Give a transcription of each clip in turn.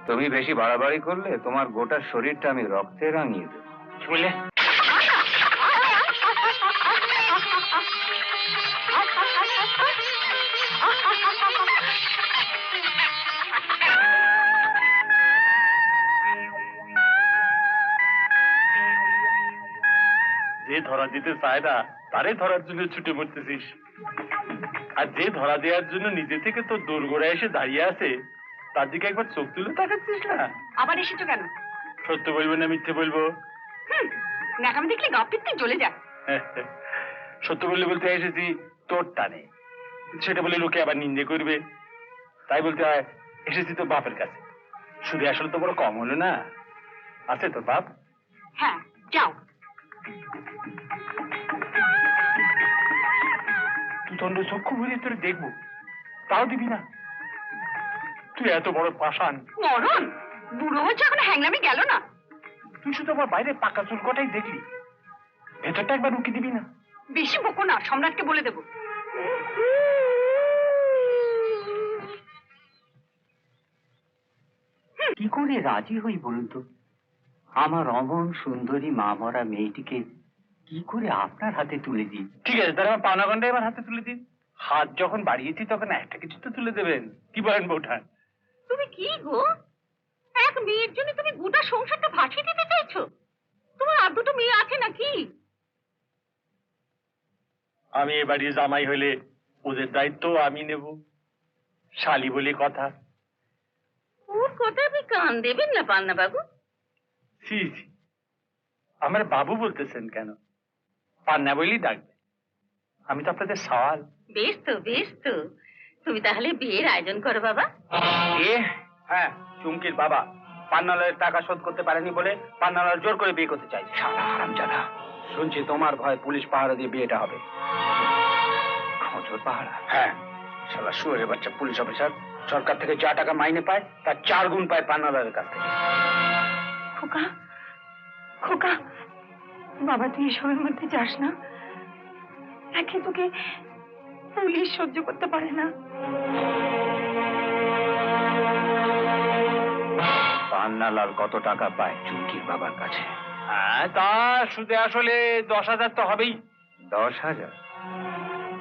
তুমি বেশি বাড়াবাড়ি করলে তোমার গোটা শরীরটা আমি রক্তে রাঙিয়ে দেব। কি বললে? যে ধরা দিতে চায় না তারে ধরার জন্য ছুটে মরতেছিস, আর যে ধরা দেওয়ার জন্য নিজে থেকে তো দোরগোড়ায় এসে দাঁড়িয়ে আছে তার দিকে একবার চোখ তুলে তাকাচ্ছিস না? আবার এসেছো কেন? সত্য বলবো না মিথ্যে বলবো? ন্যাকামি দেখলে গা পিত্তি জ্বলে যা। সত্য বললে বলতে এসেছি তোর টানে, সেটা বলে লোকে আবার নিন্দে করবে, তাই বলতে হয় এসেছি তো বাপের কাছে। শুধু আসলে তো বড় কম হলো না, আছে তোর বাপ? হ্যাঁ, যাও। তুই দণ্ড চক্ষু ভরে তোর দেখবো, তাও দিবি না? তুই এত বড় পাষাণ। মরণ বুড়ো হচ্ছে, এখন হ্যাংলামি গেল না। তুই শুধু আমার বাইরে পাকা চুল কটাই দেখলি, ভেতরটা একবার উকি দিবি না? বেশি বকো না, সম্রাটকে বলে দেবো। কি করে রাজি হই বলুন তো? আমার অমন সুন্দরী মা মরা মেয়েটিকে কি করে আপনার হাতে তুলে দিই? ঠিক আছে, তাহলে আমার পাওনা গন্ডা এবার হাতে তুলে দিন। হাত যখন বাড়িয়েছি তখন একটা কিছু তো তুলে দেবেন, কি বলেন বৌঠান? তুমি কি গো, এক মেয়ের জন্য তুমি গোটা সংসারটা ভাসিয়ে দিতে চাইছো? তোমার আর দুটো মেয়ে আছে নাকি? আমি এ বাড়ির জামাই হইলে ওদের দায়িত্ব আমি নেব, শালি বলে কথা। ওর কথা আপনি কান দেবেন না পান্না বাবু। ছি ছি, আমার বাবু বলতেছেন কেন? পান্না বলেই ডাকবে, আমি তো আপনাদের সওয়াল। বেশ তো, বেশ তো। তুমি তাহলে বিয়ের আয়োজন করো বাবা। হ্যাঁ, চুমকির বাবা পান্নালয়ের টাকা শোধ করতে পারেনি বলে পান্নালয় জোর করে বিয়ে করতে চাই। শালা হারামজাদা, শুনছি তোমার ভয় পুলিশ পাহারা দিয়ে বিয়েটা হবে। খোঁজর পাহারা? হ্যাঁ, শালা শুয়োরের বাচ্চা পুলিশ অফিসার সরকার থেকে যা টাকা মাইনে পায় তার 4 গুণ পায় পান্নালয়ের কাছ থেকে। খোকা, খোকা, বাবা তুই এসবের মধ্যে যাস না। একে তোকে পুলিশ সহ্য করতে পারে না। পান্নালাল কত টাকা পায় চুমকির বাবার কাছে? হ্যাঁ, তা সুদে আসলে 10,000 তো হবেই। 10,000?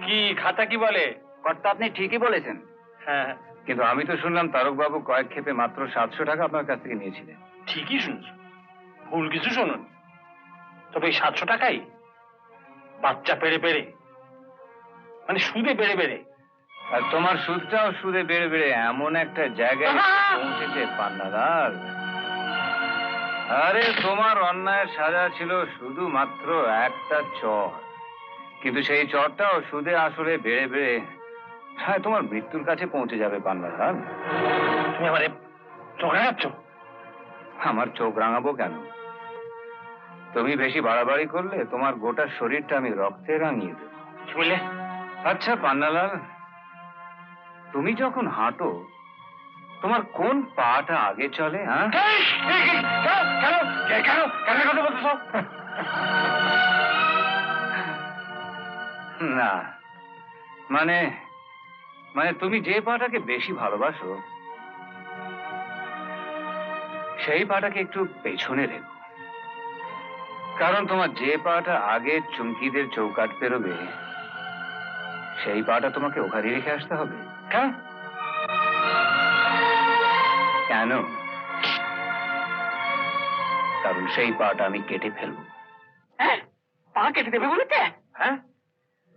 কি খাতা কি বলে? কর্তা আপনি ঠিকই বলেছেন, হ্যাঁ, কিন্তু আমি তো শুনলাম তারকবাবু কয়েক ক্ষেপে মাত্র 700 টাকা আপনার কাছ থেকে নিয়েছিলেন। ঠিকই শুনছো, ভুল কিছু শুনুন। তবে এই 700 টাকাই বাচ্চা পেড়ে পেড়ে, মানে সুদে বেড়ে বেড়ে। আর তোমার সুদটাও সুদে বেড়ে বেড়ে এমন একটা জায়গায় পৌঁছেছে পান্নালাল। আরে তোমার অন্যায়ের সাজা ছিল শুধুমাত্র একটা চর, কিন্তু সেই চরটাও সুদে আসলে বেড়ে বেড়ে হ্যাঁ তোমার মৃত্যুর কাছে পৌঁছে যাবে পান্নালাল। তুমি আমারে চোখ রাঙাচ্ছ? আমার চোখ রাঙাবো কেন? তুমি বেশি বাড়াবাড়ি করলে তোমার গোটা শরীরটা আমি রক্তে রাঙিয়ে দেব। কি বললে? আচ্ছা পান্নালাল, তুমি যখন হাঁটো তোমার কোন পাটা আগে চলে? হ্যাঁ, না মানে মানে তুমি যে পাটাকে বেশি ভালোবাসো সেই পাটাকে একটু পেছনে রেখো, কারণ তোমার যে পাটা আগে চুমকিদের চৌকাট পেরোবে সেই পাটা তোমাকে ওখানে রেখে আসতে হবে। কেন? কেন? কারণ সেই পাটা আমি কেটে ফেলবো। হ্যাঁ, পা কেটে দেবে বলেছে? হ্যাঁ,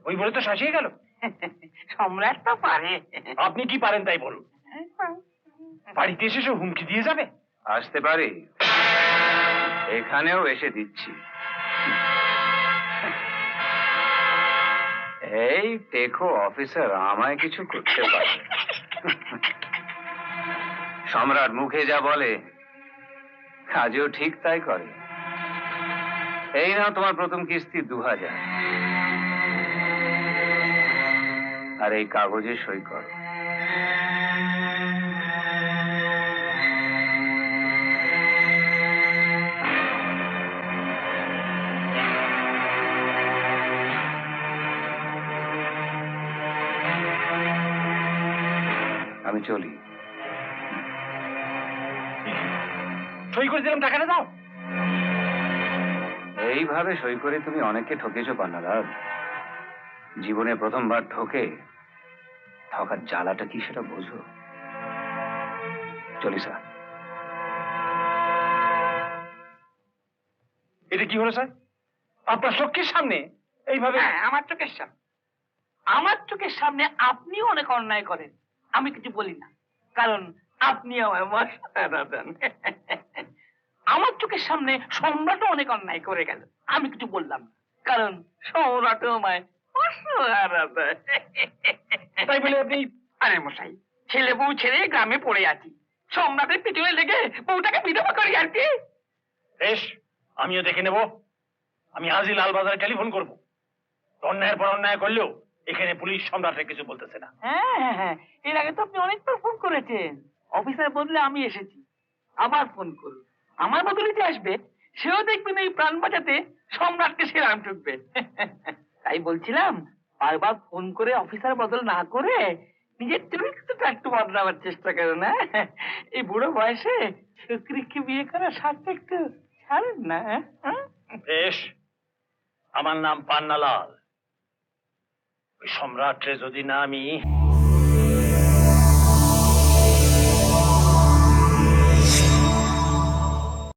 ওই বলে তো শাসিয়ে গেল। সম্রাট তো পারে। আপনি কি পারেন তাই বলুন। বাড়িতে এসে সে হুমকি দিয়ে যাবে। আসতে পারি, এখানেও এসে দিচ্ছি। এই দেখো অফিসার আমায় কিছু করতে পারে। সম্রাট মুখে যা বলে কাজেও ঠিক তাই করে। এই নাও তোমার প্রথম কিস্তি 2,000, আর এই কাগজে সই করো। আমি চলি। সই করে দিলাম, টাকাটা দাও। এইভাবে সই করে তুমি অনেককে ঠকেছো পান্নালাল। জীবনে প্রথমবার ঠকার জ্বালাটা কি সেটা বোঝো? চলি স্যার। এটা কি হলো স্যার? আপনার চোখের সামনে এইভাবে? হ্যাঁ, আমার চোখের সামনে আপনিও অনেক অন্যায় করেন, আমি কিছু বলি না, কারণ আপনি আমার মশারা দেন। আমার চোখের সামনে সম্রাটও অনেক অন্যায় করে গেল, আমি কিছু বললাম না, কারণ সম্রাটও আমায় মশারা দেয়। তাই বলে আপনি? আরে মশাই, ছেলে বউ ছেড়ে গ্রামে পড়ে আছি, সম্রাটের পিছনে লেগে বউটাকে বিধবা করি আর কি। বেশ, আমিও দেখে নেব। আমি আজই লালবাজারে টেলিফোন করব। অন্যায়ের পর অন্যায় করলেও এখানে পুলিশ সম্রাটের কিছু বলতেছে না। হ্যাঁ হ্যাঁ হ্যাঁ, এর আগে তো আপনি অনেকবার ফোন করেছেন, অফিসার বদলে আমি এসেছি, আবার ফোন করুন। আমার বদলে যে আসবে সেও দেখবেন এই প্রাণ বাঁচাতে সম্রাটকে সেরাম ঠুকবে। তাই বলছিলাম, বারবার ফোন করে অফিসার বদল না করে নিজের চরিত্রটা একটু বদলাবার চেষ্টা করো না। এই বুড়ো বয়সে ছোকরিকে বিয়ে করার স্বার্থ একটু ছাড়েন না। হ্যাঁ? বেশ, আমার নাম পান্নালাল। ওই সম্রাটরে যদি না আমি